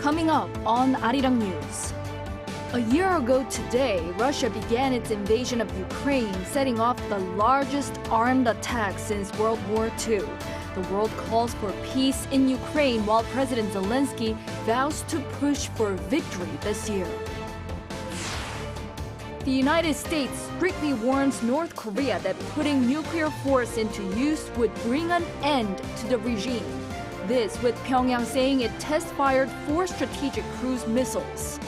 Coming up on Arirang News. A year ago today, Russia began its invasion of Ukraine, setting off the largest armed attack since World War II. The world calls for peace in Ukraine while President Zelensky vows to push for victory this year. The United States strictly warns North Korea that putting nuclear force into use would bring an end to the regime. This with Pyongyang saying it test-fired 4 strategic cruise missiles.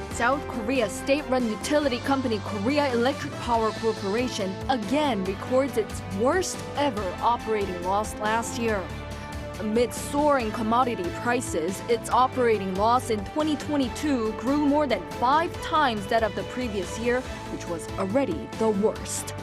South Korea's state-run utility company Korea Electric Power Corporation again records its worst ever operating loss last year. Amid soaring commodity prices, its operating loss in 2022 grew more than 5 times that of the previous year, which was already the worst.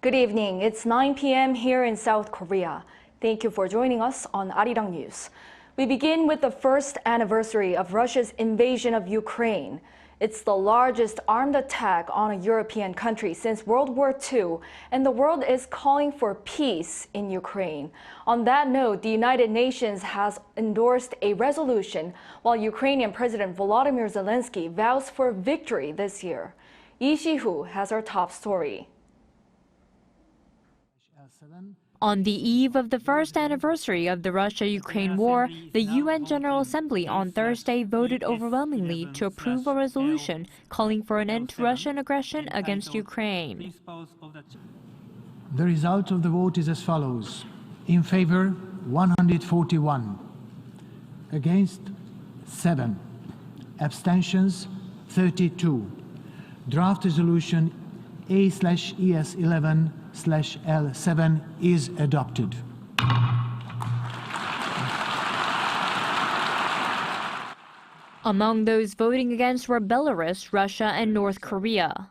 Good evening. It's 9 p.m. here in South Korea. Thank you for joining us on Arirang News. We begin with the first anniversary of Russia's invasion of Ukraine. It's the largest armed attack on a European country since World War II, and the world is calling for peace in Ukraine. On that note, the United Nations has endorsed a resolution while Ukrainian President Volodymyr Zelensky vows for victory this year. Lee Si-hoo has our top story. On the eve of the first anniversary of the Russia-Ukraine war, the UN General Assembly on Thursday voted overwhelmingly to approve a resolution calling for an end to Russian aggression against Ukraine. The result of the vote is as follows. In favor, 141. Against, 7. Abstentions, 32. Draft resolution A/ES11/L7 is adopted. Among those voting against were Belarus, Russia, and North Korea.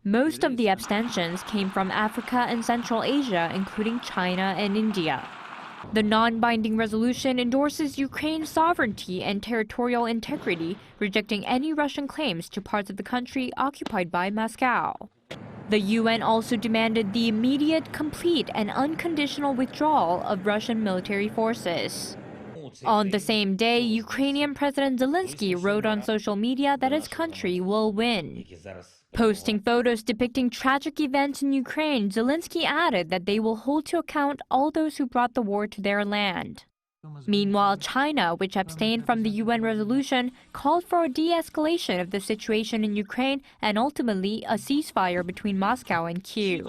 Most of the abstentions came from Africa and Central Asia, including China and India. The non-binding resolution endorses Ukraine's sovereignty and territorial integrity, rejecting any Russian claims to parts of the country occupied by Moscow. The UN also demanded the immediate, complete, and unconditional withdrawal of Russian military forces. On the same day, Ukrainian President Zelensky wrote on social media that his country will win. Posting photos depicting tragic events in Ukraine, Zelensky added that they will hold to account all those who brought the war to their land. Meanwhile, China, which abstained from the UN resolution, called for a de-escalation of the situation in Ukraine and ultimately a ceasefire between Moscow and Kyiv.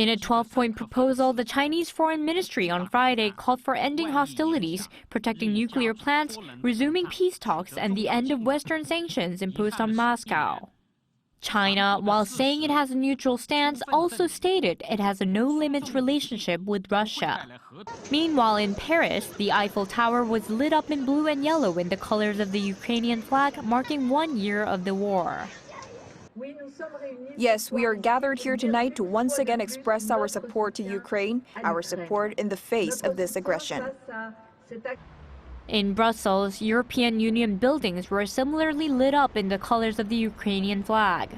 In a 12-point proposal, the Chinese Foreign Ministry on Friday called for ending hostilities, protecting nuclear plants, resuming peace talks, and the end of Western sanctions imposed on Moscow. China, while saying it has a neutral stance, also stated it has a no-limits relationship with Russia. Meanwhile, in Paris, the Eiffel Tower was lit up in blue and yellow in the colors of the Ukrainian flag, marking 1 year of the war. Yes, we are gathered here tonight to once again express our support to Ukraine, our support in the face of this aggression. In Brussels, European Union buildings were similarly lit up in the colors of the Ukrainian flag.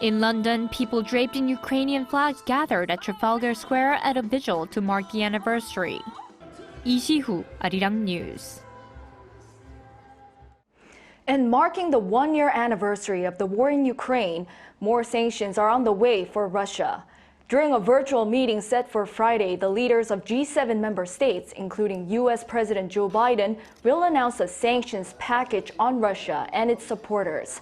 In London, people draped in Ukrainian flags gathered at Trafalgar Square at a vigil to mark the anniversary. Lee Si-hoo, Arirang News. And marking the 1-year anniversary of the war in Ukraine, more sanctions are on the way for Russia. During a virtual meeting set for Friday, the leaders of G7 member states, including U.S. President Joe Biden, will announce a sanctions package on Russia and its supporters.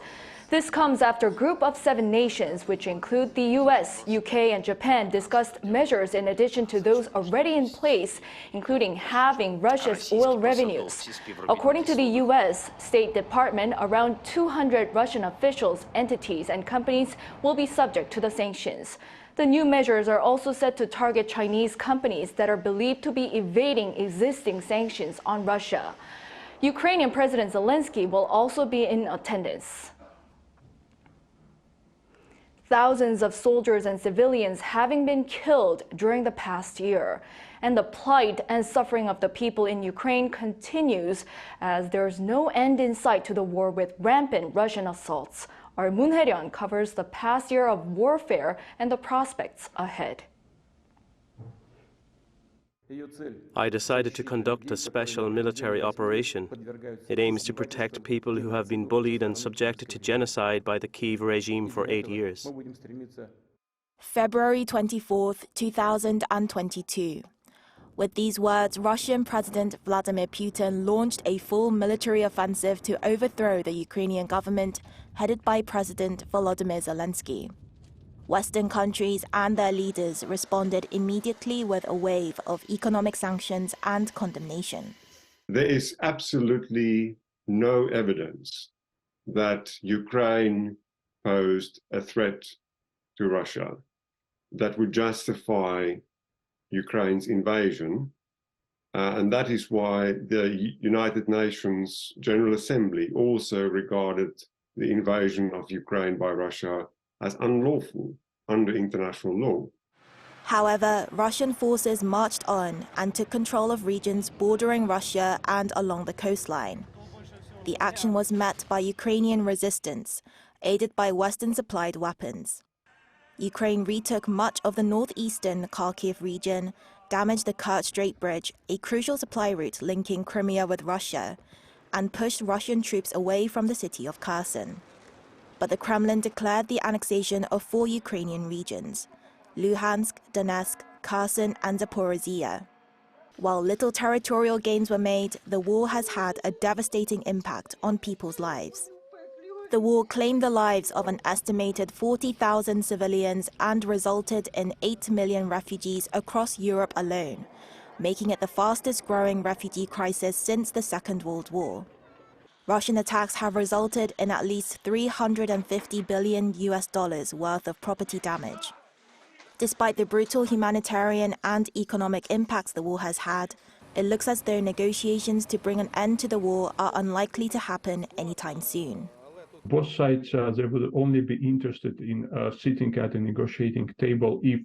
This comes after a group of 7 nations, which include the U.S., U.K., and Japan, discussed measures in addition to those already in place, including halving Russia's oil revenues. According to the U.S. State Department, around 200 Russian officials, entities, and companies will be subject to the sanctions. The new measures are also set to target Chinese companies that are believed to be evading existing sanctions on Russia. Ukrainian President Zelensky will also be in attendance. thousands of soldiers and civilians having been killed during the past year. And the plight and suffering of the people in Ukraine continues as there's no end in sight to the war with rampant Russian assaults. Our Moon Hae-ryun covers the past year of warfare and the prospects ahead. I decided to conduct a special military operation. It aims to protect people who have been bullied and subjected to genocide by the Kyiv regime for 8 years. February 24th, 2022. With these words, Russian President Vladimir Putin launched a full military offensive to overthrow the Ukrainian government headed by President Volodymyr Zelensky. Western countries and their leaders responded immediately with a wave of economic sanctions and condemnation. There is absolutely no evidence that Ukraine posed a threat to Russia that would justify Ukraine's invasion. And that is why the United Nations General Assembly also regarded the invasion of Ukraine by Russia as unlawful under international law. However, Russian forces marched on and took control of regions bordering Russia and along the coastline. The action was met by Ukrainian resistance, aided by Western-supplied weapons. Ukraine retook much of the northeastern Kharkiv region, damaged the Kerch Strait Bridge, a crucial supply route linking Crimea with Russia, and pushed Russian troops away from the city of Kherson. But the Kremlin declared the annexation of 4 Ukrainian regions: Luhansk, Donetsk, Kherson, and Zaporizhia. While little territorial gains were made, the war has had a devastating impact on people's lives. The war claimed the lives of an estimated 40,000 civilians and resulted in 8 million refugees across Europe alone, making it the fastest-growing refugee crisis since the Second World War. Russian attacks have resulted in at least $350 billion worth of property damage. Despite the brutal humanitarian and economic impacts the war has had, it looks as though negotiations to bring an end to the war are unlikely to happen anytime soon. Both sides they would only be interested in sitting at a negotiating table if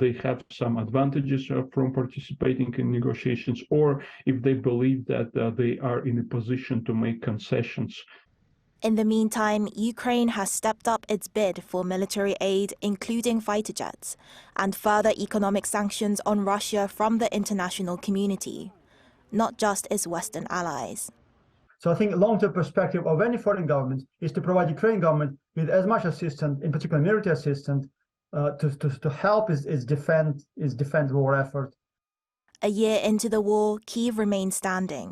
they have some advantages from participating in negotiations, or if they believe that they are in a position to make concessions. In the meantime, Ukraine has stepped up its bid for military aid, including fighter jets, and further economic sanctions on Russia from the international community, not just its Western allies. So I think a long-term perspective of any foreign government is to provide Ukrainian government with as much assistance, in particular military assistance, to help its defense war effort. A year into the war, Kyiv remains standing,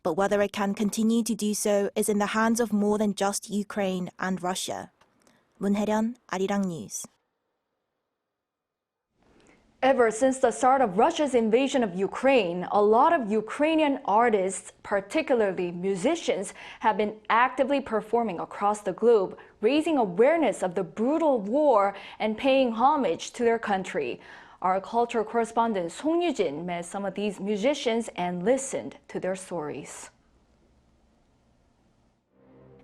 but whether it can continue to do so is in the hands of more than just Ukraine and Russia. Moon Hae-ryun, Arirang News. Ever since the start of Russia's invasion of Ukraine, a lot of Ukrainian artists, particularly musicians, have been actively performing across the globe, raising awareness of the brutal war and paying homage to their country. Our culture correspondent Song Yu-jin met some of these musicians and listened to their stories.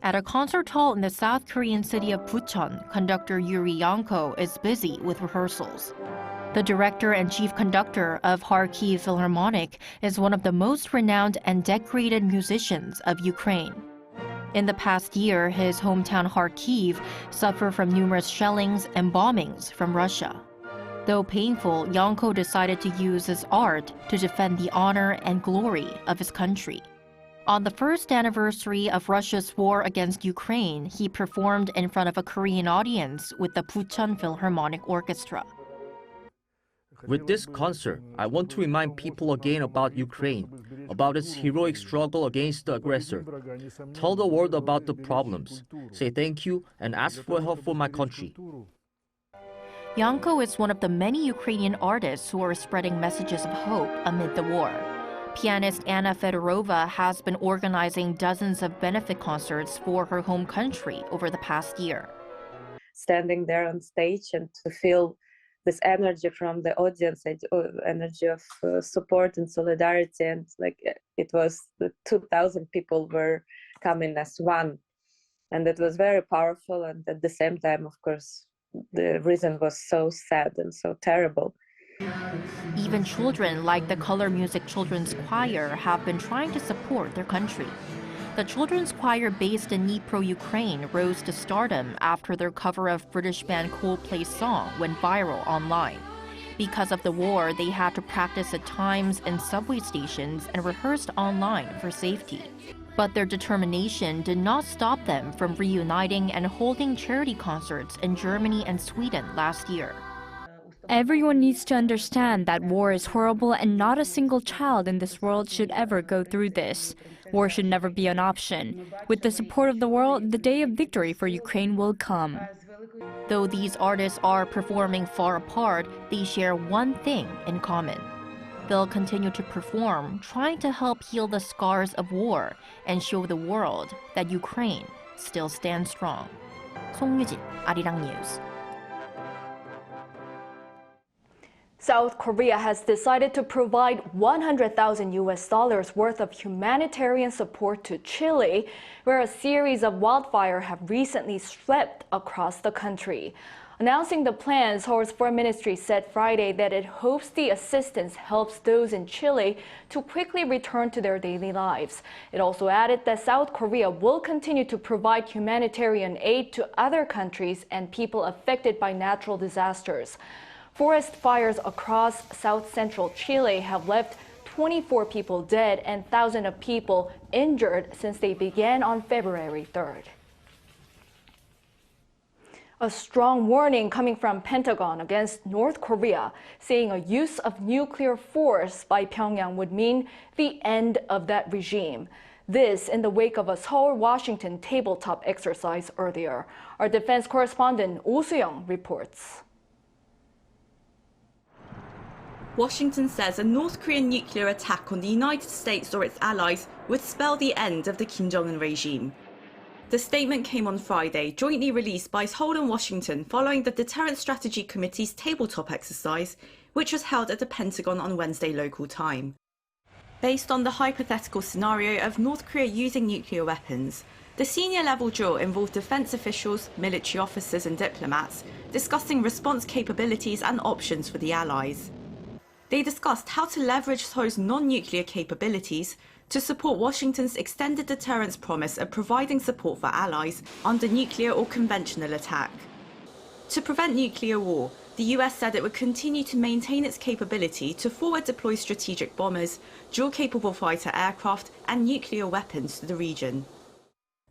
At a concert hall in the South Korean city of Bucheon, conductor Yuri Yanko is busy with rehearsals. The director and chief conductor of Kharkiv Philharmonic is one of the most renowned and decorated musicians of Ukraine. In the past year, his hometown Kharkiv suffered from numerous shellings and bombings from Russia. Though painful, Yanko decided to use his art to defend the honor and glory of his country. On the first anniversary of Russia's war against Ukraine, he performed in front of a Korean audience with the Bucheon Philharmonic Orchestra. With this concert, I want to remind people again about Ukraine, about its heroic struggle against the aggressor. Tell the world about the problems, say thank you, and ask for help for my country. Yanko is one of the many Ukrainian artists who are spreading messages of hope amid the war. Pianist Anna Fedorova has been organizing dozens of benefit concerts for her home country over the past year. Standing there on stage and to feel this energy from the audience, energy of support and solidarity, and like it was the 2,000 people were coming as one, and it was very powerful. And at the same time, of course, the reason was so sad and so terrible. Even children like the Color Music Children's Choir have been trying to support their country. The children's choir based in Dnipro, Ukraine rose to stardom after their cover of British band Coldplay's song went viral online. Because of the war, they had to practice at times in subway stations and rehearsed online for safety. But their determination did not stop them from reuniting and holding charity concerts in Germany and Sweden last year. Everyone needs to understand that war is horrible and not a single child in this world should ever go through this. War should never be an option. With the support of the world, the day of victory for Ukraine will come. Though these artists are performing far apart, they share one thing in common. They'll continue to perform, trying to help heal the scars of war and show the world that Ukraine still stands strong. 송유진, Arirang News. South Korea has decided to provide $100,000 worth of humanitarian support to Chile, where a series of wildfires have recently swept across the country. Announcing the plan, Seoul's Foreign Ministry said Friday that it hopes the assistance helps those in Chile to quickly return to their daily lives. It also added that South Korea will continue to provide humanitarian aid to other countries and people affected by natural disasters. Forest fires across south-central Chile have left 24 people dead and thousands of people injured since they began on February 3rd. A strong warning coming from Pentagon against North Korea, saying a use of nuclear force by Pyongyang would mean the end of that regime. This in the wake of a Seoul-Washington tabletop exercise earlier. Our defense correspondent Oh Soo-young reports. Washington says a North Korean nuclear attack on the United States or its allies would spell the end of the Kim Jong-un regime. The statement came on Friday, jointly released by Seoul and Washington following the Deterrence Strategy Committee's tabletop exercise, which was held at the Pentagon on Wednesday local time. Based on the hypothetical scenario of North Korea using nuclear weapons, the senior-level drill involved defense officials, military officers and diplomats discussing response capabilities and options for the allies. They discussed how to leverage Seoul's non-nuclear capabilities to support Washington's extended deterrence promise of providing support for allies under nuclear or conventional attack. To prevent nuclear war, the US said it would continue to maintain its capability to forward deploy strategic bombers, dual-capable fighter aircraft and nuclear weapons to the region.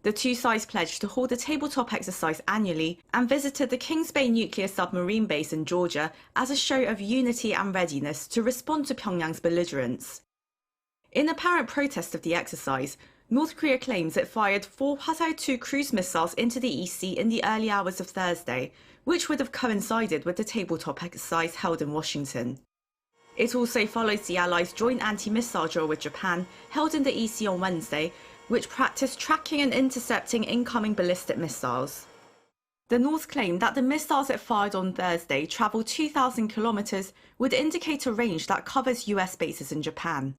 The two sides pledged to hold a tabletop exercise annually and visited the Kings Bay nuclear submarine base in Georgia as a show of unity and readiness to respond to Pyongyang's belligerence. In apparent protest of the exercise, North Korea claims it fired 4 Hwaseo-2 cruise missiles into the East Sea in the early hours of Thursday, which would have coincided with the tabletop exercise held in Washington. It also follows the Allies' joint anti-missile drill with Japan, held in the East Sea on Wednesday, which practiced tracking and intercepting incoming ballistic missiles. The North claimed that the missiles it fired on Thursday travelled 2,000 kilometres, would indicate a range that covers US bases in Japan.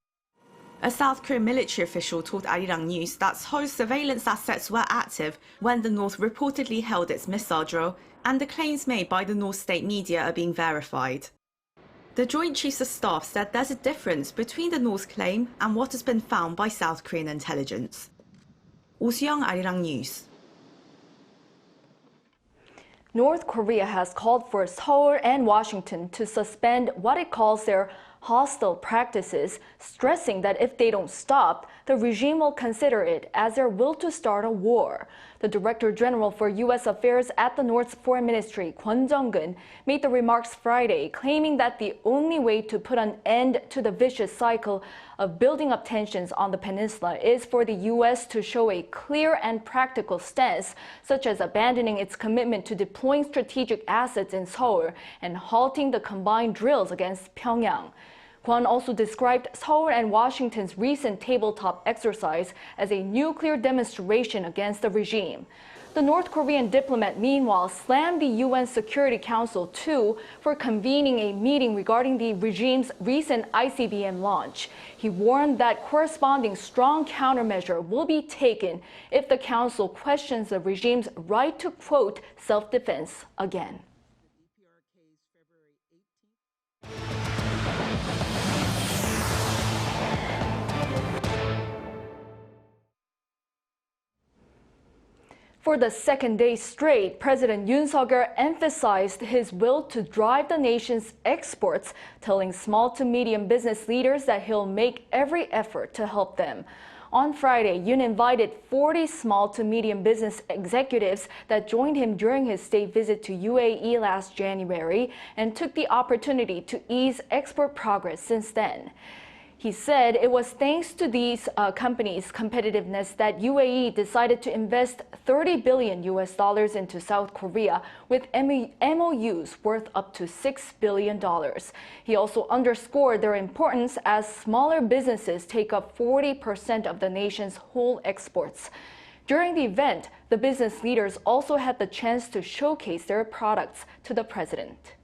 A South Korean military official told Arirang News that Seoul's surveillance assets were active when the North reportedly held its missile drill, and the claims made by the North state media are being verified. The Joint Chiefs of Staff said there's a difference between the North's claim and what has been found by South Korean intelligence. Oh Soo-young, Arirang News. North Korea has called for Seoul and Washington to suspend what it calls their hostile practices, stressing that if they don't stop, the regime will consider it as their will to start a war. The Director General for U.S. Affairs at the North's Foreign Ministry, Kwon Jung-gun, made the remarks Friday, claiming that the only way to put an end to the vicious cycle of building up tensions on the peninsula is for the U.S. to show a clear and practical stance, such as abandoning its commitment to deploying strategic assets in Seoul and halting the combined drills against Pyongyang. Kwon also described Seoul and Washington's recent tabletop exercise as a nuclear demonstration against the regime. The North Korean diplomat, meanwhile, slammed the UN Security Council, too, for convening a meeting regarding the regime's recent ICBM launch. He warned that corresponding strong countermeasure will be taken if the Council questions the regime's right to, quote, self-defense again. For the second day straight, President Yoon emphasized his will to drive the nation's exports, telling small to medium business leaders that he'll make every effort to help them. On Friday, Yoon invited 40 small to medium business executives that joined him during his state visit to UAE last January and took the opportunity to ease export progress since then. He said it was thanks to these companies' competitiveness that UAE decided to invest $30 billion into South Korea with MOUs worth up to $6 billion. He also underscored their importance as smaller businesses take up 40% of the nation's whole exports. During the event, the business leaders also had the chance to showcase their products to the president.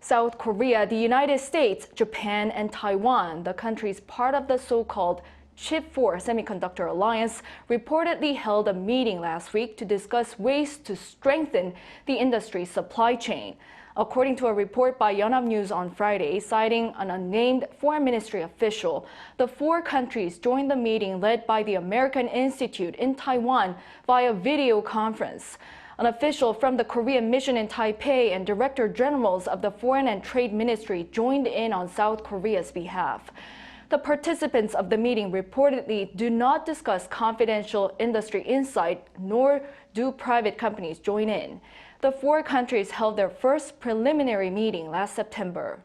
South Korea, the United States, Japan, and Taiwan, the countries part of the so-called Chip 4 Semiconductor Alliance, reportedly held a meeting last week to discuss ways to strengthen the industry's supply chain. According to a report by Yonhap News on Friday, citing an unnamed foreign ministry official, the four countries joined the meeting led by the American Institute in Taiwan via video conference. An official from the Korean mission in Taipei and Director Generals of the Foreign and Trade Ministry joined in on South Korea's behalf. The participants of the meeting reportedly do not discuss confidential industry insight, nor do private companies join in. The four countries held their first preliminary meeting last September.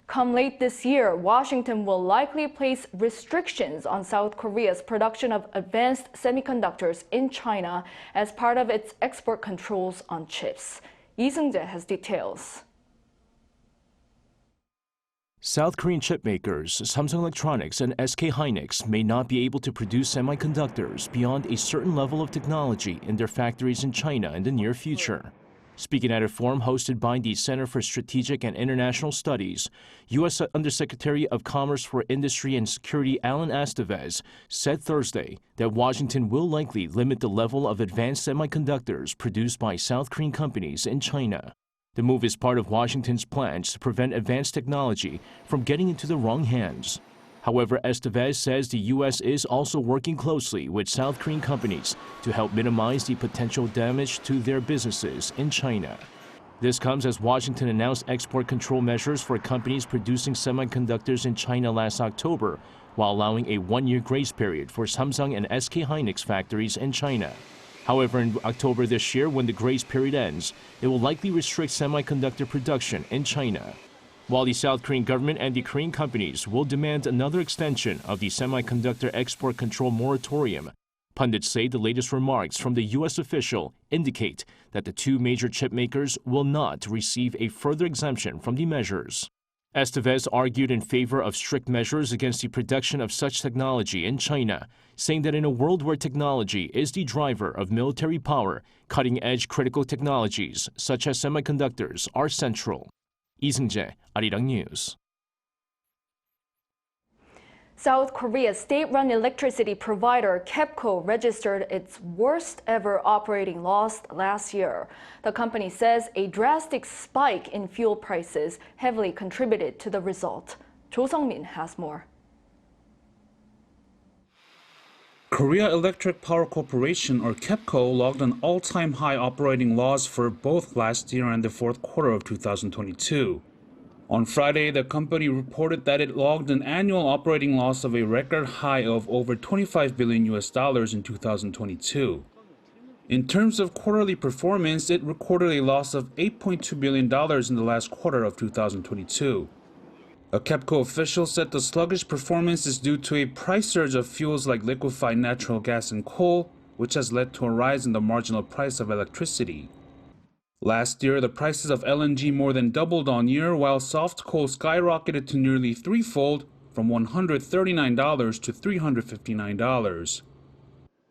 Come late this year, Washington will likely place restrictions on South Korea's production of advanced semiconductors in China as part of its export controls on chips. Lee Seung-jae has details. South Korean chip makers Samsung Electronics and SK Hynix may not be able to produce semiconductors beyond a certain level of technology in their factories in China in the near future. Speaking at a forum hosted by the Center for Strategic and International Studies, U.S. Undersecretary of Commerce for Industry and Security Alan Estevez said Thursday that Washington will likely limit the level of advanced semiconductors produced by South Korean companies in China. The move is part of Washington's plans to prevent advanced technology from getting into the wrong hands. However, Estevez says the U.S. is also working closely with South Korean companies to help minimize the potential damage to their businesses in China. This comes as Washington announced export control measures for companies producing semiconductors in China last October, while allowing a one-year grace period for Samsung and SK Hynix factories in China. However, in October this year, when the grace period ends, it will likely restrict semiconductor production in China. While the South Korean government and the Korean companies will demand another extension of the semiconductor export control moratorium, pundits say the latest remarks from the U.S. official indicate that the two major chip makers will not receive a further exemption from the measures. Estevez argued in favor of strict measures against the production of such technology in China, saying that in a world where technology is the driver of military power, cutting-edge critical technologies such as semiconductors are central. Lee Seung-jae, Arirang News. South Korea's state-run electricity provider KEPCO registered its worst ever operating loss last year. The company says a drastic spike in fuel prices heavily contributed to the result. Jo Sung-min has more. Korea Electric Power Corporation, or KEPCO, logged an all-time high operating loss for both last year and the fourth quarter of 2022. On Friday, the company reported that it logged an annual operating loss of a record high of over $25 billion in 2022. In terms of quarterly performance, it recorded a loss of $8.2 billion in the last quarter of 2022. A KEPCO official said the sluggish performance is due to a price surge of fuels like liquefied natural gas and coal, which has led to a rise in the marginal price of electricity. Last year, the prices of LNG more than doubled on year, while soft coal skyrocketed to nearly threefold, from $139 to $359.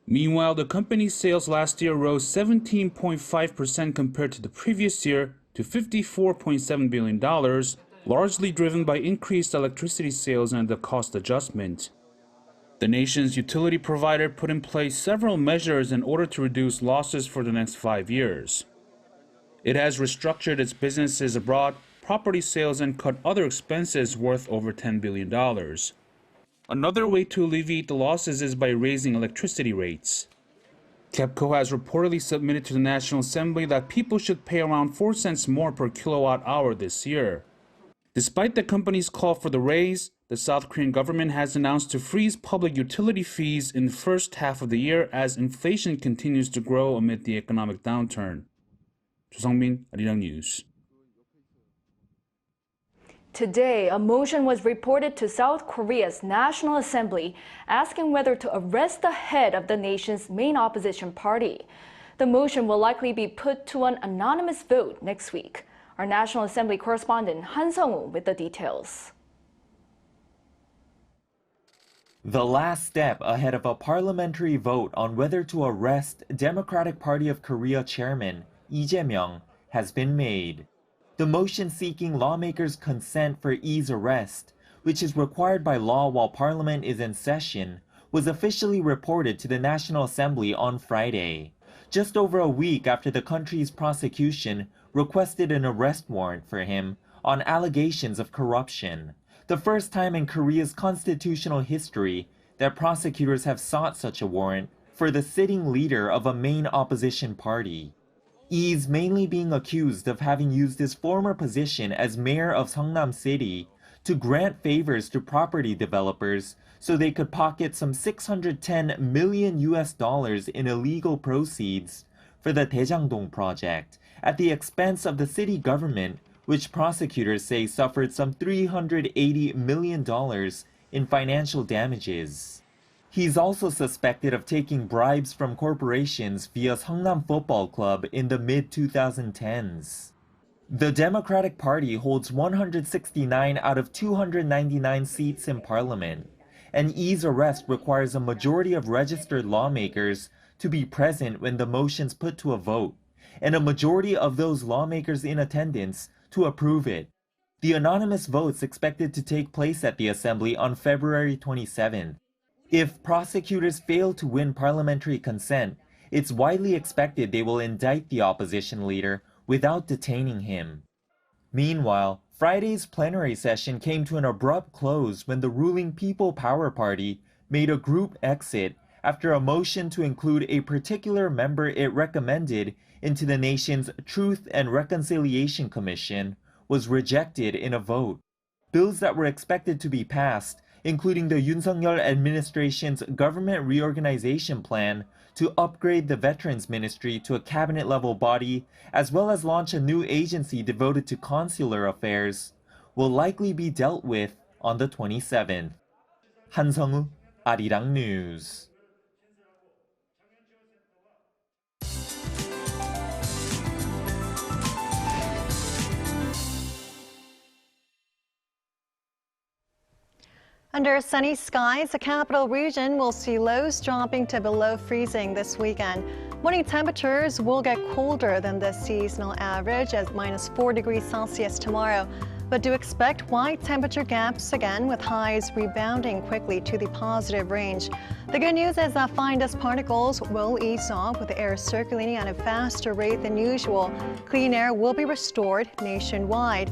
Meanwhile, the company's sales last year rose 17.5% compared to the previous year to $54.7 billion, largely driven by increased electricity sales and the cost adjustment. The nation's utility provider put in place several measures in order to reduce losses for the next 5 years. It has restructured its businesses abroad, property sales, and cut other expenses worth over $10 billion. Another way to alleviate the losses is by raising electricity rates. KEPCO has reportedly submitted to the National Assembly that people should pay around 4 cents more per kilowatt hour this year. Despite the company's call for the raise, the South Korean government has announced to freeze public utility fees in the first half of the year as inflation continues to grow amid the economic downturn. 조성민, Arirang News. Today, a motion was reported to South Korea's National Assembly asking whether to arrest the head of the nation's main opposition party. The motion will likely be put to an anonymous vote next week. Our National Assembly correspondent Han Sung-woo with the details. The last step ahead of a parliamentary vote on whether to arrest Democratic Party of Korea chairman Lee Jae-myung has been made. The motion seeking lawmakers' consent for Lee's arrest, which is required by law while Parliament is in session, was officially reported to the National Assembly on Friday, just over a week after the country's prosecution requested an arrest warrant for him on allegations of corruption, the first time in Korea's constitutional history that prosecutors have sought such a warrant for the sitting leader of a main opposition party. Lee's mainly being accused of having used his former position as mayor of Seongnam City to grant favors to property developers so they could pocket some $610 million in illegal proceeds for the Daejangdong project at the expense of the city government, which prosecutors say suffered some $380 million in financial damages. He's also suspected of taking bribes from corporations via Seongnam Football Club in the mid-2010s. The Democratic Party holds 169 out of 299 seats in parliament, and Lee's arrest requires a majority of registered lawmakers to be present when the motion's put to a vote, and a majority of those lawmakers in attendance to approve it. The anonymous vote's expected to take place at the Assembly on February 27th. If prosecutors fail to win parliamentary consent, it's widely expected they will indict the opposition leader without detaining him. Meanwhile, Friday's plenary session came to an abrupt close when the ruling People Power Party made a group exit after a motion to include a particular member it recommended into the nation's Truth and Reconciliation Commission was rejected in a vote. Bills that were expected to be passed, including the Yoon Suk-yeol administration's government reorganization plan to upgrade the Veterans Ministry to a cabinet-level body, as well as launch a new agency devoted to consular affairs, will likely be dealt with on the 27th. Han Sung-woo, Arirang News. Under sunny skies, the capital region will see lows dropping to below freezing this weekend. Morning temperatures will get colder than the seasonal average at -4 degrees Celsius tomorrow, but do expect wide temperature gaps again with highs rebounding quickly to the positive range. The good news is that fine dust particles will ease off with the air circulating at a faster rate than usual. Clean air will be restored nationwide.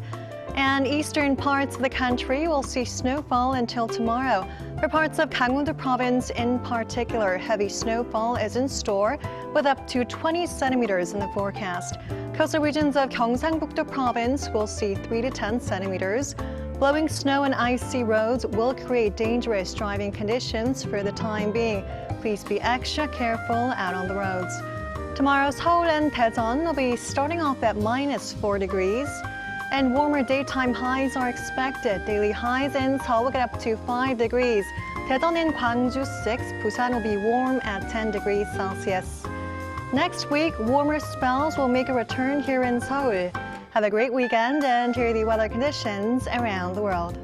And eastern parts of the country will see snowfall until tomorrow. For parts of Gangwon-do province in particular, heavy snowfall is in store with up to 20 centimeters in the forecast. Coastal regions of Gyeongsang-buk-do province will see 3 to 10 centimeters. Blowing snow and icy roads will create dangerous driving conditions for the time being. Please be extra careful out on the roads. Tomorrow, Seoul and Daejeon will be starting off at -4 degrees. And warmer daytime highs are expected. Daily highs in Seoul will get up to 5 degrees. Daejeon and Gwangju 6, Busan will be warm at 10 degrees Celsius. Next week, warmer spells will make a return here in Seoul. Have a great weekend and hear the weather conditions around the world.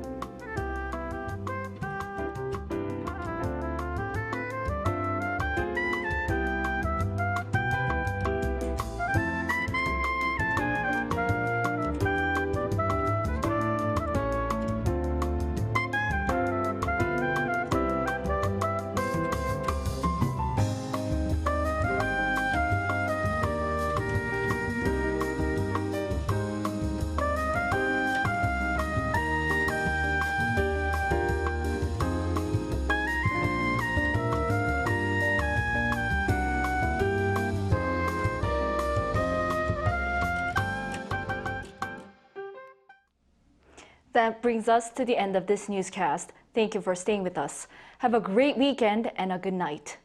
That brings us to the end of this newscast. Thank you for staying with us. Have a great weekend and a good night.